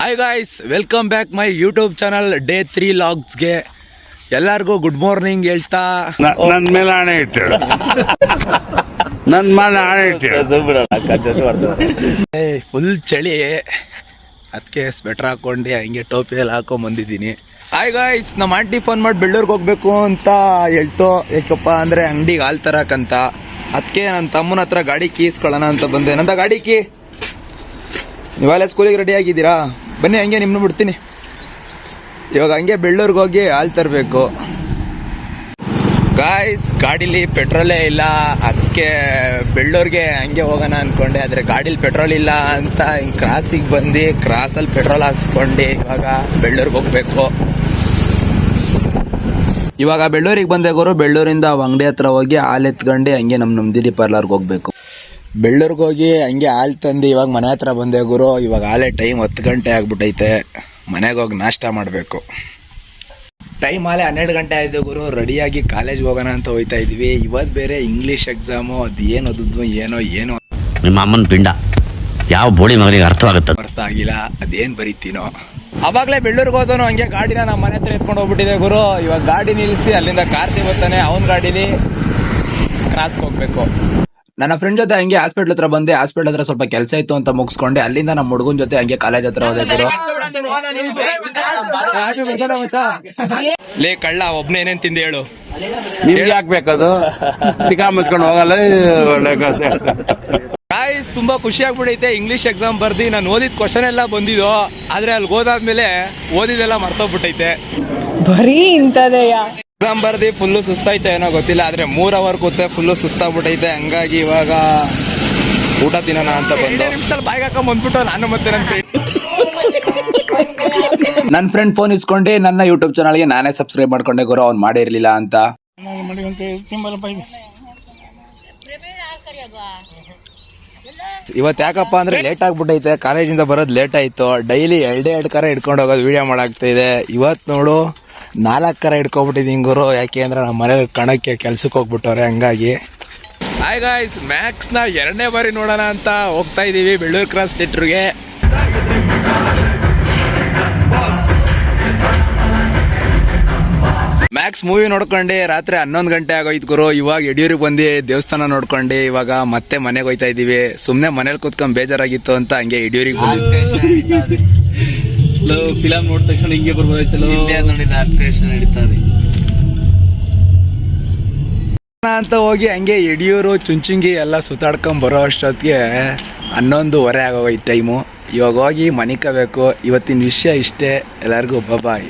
Hi guys, welcome back my YouTube channel day 3 ಲಾಗ್ಸ್ಗೆ ಎಲ್ಲರಿಗೂ good morning ಹೇಳ್ತಾ ನನ್ನ ಮೇಲೆ ಹಣೆ ಇಟ್ಟಳು ನನ್ನ ಮೇಲೆ ಹಣೆ ಇಟ್ಟಳು. ಫುಲ್ ಚಳಿ, ಅದಕ್ಕೆ ಸ್ವೆಟರ್ ಹಾಕೊಂಡು ಹಂಗೆ ಟೋಪಿಯಲ್ಲಿ ಹಾಕೊಂಡ್ ಬಂದಿದ್ದೀನಿ. ಹಾಯ್ ಗಾಯ್ಸ್, ನಮ್ಮ ಆಂಟಿ ಫೋನ್ ಮಾಡಿ ಬೆಳ್ಳೂರಿಗೆ ಹೋಗ್ಬೇಕು ಅಂತ ಹೇಳ್ತು. ಯಾಕಪ್ಪ ಅಂದರೆ ಅಂಗಡಿಗೆ ಹಾಲು ತರಕಂತ. ಅದಕ್ಕೆ ನನ್ನ ತಮ್ಮನ ಹತ್ರ ಗಾಡಿ ಕೀಸ್ಕೊಳ್ಳೋಣ ಅಂತ ಬಂದೆ. ನಂದ ಗಾಡಿ ಕೀ. ನೀವೆಲ್ಲ ಸ್ಕೂಲಿಗೆ ರೆಡಿ ಆಗಿದ್ದೀರಾ? ಬನ್ನಿ, ಹಂಗೆ ನಿಮ್ಮನ್ನು ಬಿಡ್ತೀನಿ. ಇವಾಗ ಹಂಗೆ ಬೆಳ್ಳೂರಿಗೆ ಹೋಗಿ ಹಾಲು ತರಬೇಕು. ಗಾಯ್ಸ್, ಗಾಡೀಲಿ ಪೆಟ್ರೋಲೇ ಇಲ್ಲ. ಅದಕ್ಕೆ ಬೆಳ್ಳೂರಿಗೆ ಹಂಗೆ ಹೋಗೋಣ ಅಂದ್ಕೊಂಡೆ. ಆದರೆ ಗಾಡೀಲಿ ಪೆಟ್ರೋಲ್ ಇಲ್ಲ ಅಂತ ಹಿಂಗೆ ಕ್ರಾಸಿಗೆ ಬಂದು ಕ್ರಾಸಲ್ಲಿ ಪೆಟ್ರೋಲ್ ಹಾಕ್ಸ್ಕೊಂಡು ಇವಾಗ ಬೆಳ್ಳೂರಿಗೆ ಹೋಗ್ಬೇಕು. ಇವಾಗ ಬೆಳ್ಳೂರಿಗೆ ಬಂದೆ ಗುರು. ಬೆಳ್ಳೂರಿಂದ ಅಂಗಡಿ ಹತ್ರ ಹೋಗಿ ಹಾಲು ಎತ್ಕೊಂಡು ಹಂಗೆ ನಮ್ಮ ನಂದಿನಿ ಪಾರ್ಲರ್ಗೆ ಹೋಗ್ಬೇಕು. ಬೆಳ್ಳೂರಿಗೆ ಹೋಗಿ ಹಂಗೆ ಹಾಲು ತಂದು ಇವಾಗ ಮನೆ ಹತ್ರ ಬಂದೆ ಗುರು. ಇವಾಗ ಹಾಲೇ ಟೈಮ್ 10 ಗಂಟೆ ಆಗ್ಬಿಟ್ಟೈತೆ. ಮನೆಗೆ ಹೋಗಿ ನಾಷ್ಟ ಮಾಡಬೇಕು. ಟೈಮ್ ಹಾಲೆ 12 ಗಂಟೆ ಆಯಿತು ಗುರು. ರೆಡಿಯಾಗಿ ಕಾಲೇಜ್ಗೆ ಹೋಗೋಣ ಅಂತ ಹೋಗ್ತಾ ಇದ್ವಿ. ಇವತ್ತು ಬೇರೆ ಇಂಗ್ಲೀಷ್ ಎಕ್ಸಾಮು. ಅದು ಏನು ಓದಿದ್ವು ಏನೋ ನಿಮ್ಮ ಅಮ್ಮನ ಪಿಂಡ ಯಾವ ಬೋಳಿ ಮಗನಿಗೆ ಅರ್ಥವಾಗುತ್ತೆ, ಅರ್ಥ ಆಗಿಲ್ಲ. ಅದೇನು ಬರೀತೀನೋ. ಅವಾಗಲೇ ಬೆಳ್ಳೂರಿಗೆ ಹೋದನು. ಹಂಗೆ ಗಾಡಿನ ನಮ್ಮ ಮನೆ ಹತ್ರ ಎತ್ಕೊಂಡು ಹೋಗ್ಬಿಟ್ಟಿದೆ ಗುರು. ಇವಾಗ ಗಾಡಿ ನಿಲ್ಲಿಸಿ ಅಲ್ಲಿಂದ ಕಾರ್ತಿ ಬರ್ತಾನೆ. ಅವನ ಗಾಡೀಲಿ ಕ್ರಾಸ್ಗೆ ಹೋಗ್ಬೇಕು. ನನ್ನ ಫ್ರೆಂಡ್ ಜೊತೆ ಹಂಗೆ ಹಾಸ್ಪಿಟ್ಲ್ ಹತ್ರ ಬಂದೆ. ಹಾಸ್ಪಿಟ್ಲ್ ಹತ್ರ ಸ್ವಲ್ಪ ಕೆಲಸ ಇತ್ತು ಅಂತ ಮುಗಿಸ್ಕೊಂಡೆ. ಅಲ್ಲಿಂದ ನಮ್ಮ ಹುಡುಗನ ಜೊತೆ ಹಂಗೆ ಕಾಲೇಜ್ ಹತ್ರ ಹೋದೆ ಗುರು. ಲೇ ಕಳ್ಳ, ಒಬ್ನೇ ಏನೇನ್ ತಿಂದೆ ಹೇಳು. ನಿಮ್ಗೆ ಯಾಕಬೇಕದು? ತಿಕಾ ಮುಚ್ಕೊಂಡು ಹೋಗಲ್ಲ. ಗಾಯ್ಸ್, ತುಂಬಾ ಖುಷಿ ಆಗ್ಬಿಡೈತೆ. ಇಂಗ್ಲಿಷ್ ಎಕ್ಸಾಮ್ ಬರ್ದಿ ನಾನು ಓದಿದ ಕ್ವಶನ್ ಎಲ್ಲ ಬಂದಿದ್ದು. ಆದ್ರೆ ಅಲ್ಲಿ ಓದಾದ್ಮೇಲೆ ಓದಿದೆಲ್ಲ ಮರ್ತೋಗ್ಬಿಟ್ಟೈತೆ. ಬರೀ ಇಂಥದೆಯಾ? ಎಕ್ಸಾಮ್ ಬರ್ದಿ ಫುಲ್ಲು ಸುಸ್ತಾಯ್ತೆ ಏನೋ ಗೊತ್ತಿಲ್ಲ. ಆದ್ರೆ 3 ಅವರ್ ಕೂತೆ ಫುಲ್ಲು ಸುಸ್ತಾಗ್ಬಿಟ್ಟೈತೆ. ಹಂಗಾಗಿ ಇವಾಗ ಊಟ ತಿನ್ನೋಣ ಅಂತ ಬಂದು ನಿಮಿಷದಲ್ಲಿ ಬಾಯಿಗೆ ಹಾಕೊಂಡ್ ಬಂದ್ಬಿಟ್ಟು ನಾನು ಮತ್ತೆ ನನ್ನ ಫ್ರೆಂಡ್ ಫೋನ್ ಇಸ್ಕೊಂಡೆ ನನ್ನ ಯೂಟ್ಯೂಬ್ ಚಾನಲ್ಗೆ ನಾನೇ ಸಬ್ಸ್ಕ್ರೈಬ್ ಮಾಡ್ಕೊಂಡೆ ಗುರು. ಅವ್ನು ಮಾಡಿರ್ಲಿಲ್ಲ ಅಂತ. ಇವತ್ತು ಯಾಕಪ್ಪ ಅಂದ್ರೆ ಲೇಟ್ ಆಗ್ಬಿಟ್ಟೈತೆ. ಕಾಲೇಜಿಂದ ಬರೋದು ಲೇಟ್ ಆಯ್ತು. ಡೈಲಿ 2 ಕರ ಹಿಡ್ಕೊಂಡು ಹೋಗೋದು ವಿಡಿಯೋ ಮಾಡಾಗ್ತಾ ಇದೆ. ಇವತ್ತು ನೋಡು 4 ಕರ ಹಿಡ್ಕೊಬಿಟ್ಟಿದ್ದೀನಿ ಗುರು. ಯಾಕೆ ಅಂದ್ರೆ ನಮ್ಮ ಮನೇಲಿ ಕಣಕ್ಕೆ ಕೆಲ್ಸಕ್ಕೆ ಹೋಗ್ಬಿಟ್ಟವ್ರೆ. ಹಂಗಾಗಿ ಹಾಯ್ ಗಾಯ್ಸ್, ಮ್ಯಾಕ್ಸ್ನ 2ನೇ ಬಾರಿ ನೋಡೋಣ ಅಂತ ಹೋಗ್ತಾ ಇದೀವಿ ಬೆಳ್ಳೂರು ಕ್ರಾಸ್ ಥಿಯೇಟ್ರಿಗೆ. ಮ್ಯಾಕ್ಸ್ ಮೂವಿ ನೋಡ್ಕೊಂಡೆ ರಾತ್ರಿ 11 ಗಂಟೆ ಆಗೋಯ್ತು ಗುರು. ಇವಾಗ ಯಡಿಯೂರಿಗೆ ಬಂದು ದೇವಸ್ಥಾನ ನೋಡ್ಕೊಂಡು ಇವಾಗ ಮತ್ತೆ ಮನೆಗೆ ಹೋಯ್ತಾ ಇದೀವಿ. ಸುಮ್ನೆ ಮನೇಲಿ ಕೂತ್ಕೊಂಡ್ ಬೇಜಾರಾಗಿತ್ತು ಅಂತ ಹಂಗೆ ಯಡಿಯೂರಿಗೆ ಬಂದಿದ್ದೆ. ಫಿಲಂ ನೋಡಿದ ತಕ್ಷಣ ಹಿಂಗೆ ಬರ್ಬೋದಾಯ್ತಲ್ಲ ಅಂತ ಹೋಗಿ ಹಂಗೆ ಯಡಿಯೂರು ಚುಂಚುಂಗಿ ಎಲ್ಲ ಸುತ್ತಾಡ್ಕೊಂಡ್ ಬರೋ ಅಷ್ಟೊತ್ತಿಗೆ 11:15 ಆಗೋಯ್ತು ಟೈಮು. ಇವಾಗ ಹೋಗಿ ಮನಿಕಬೇಕು. ಇವತ್ತಿನ ವಿಷಯ ಇಷ್ಟೇ. ಎಲ್ಲರಿಗೂ ಬಾಯ್.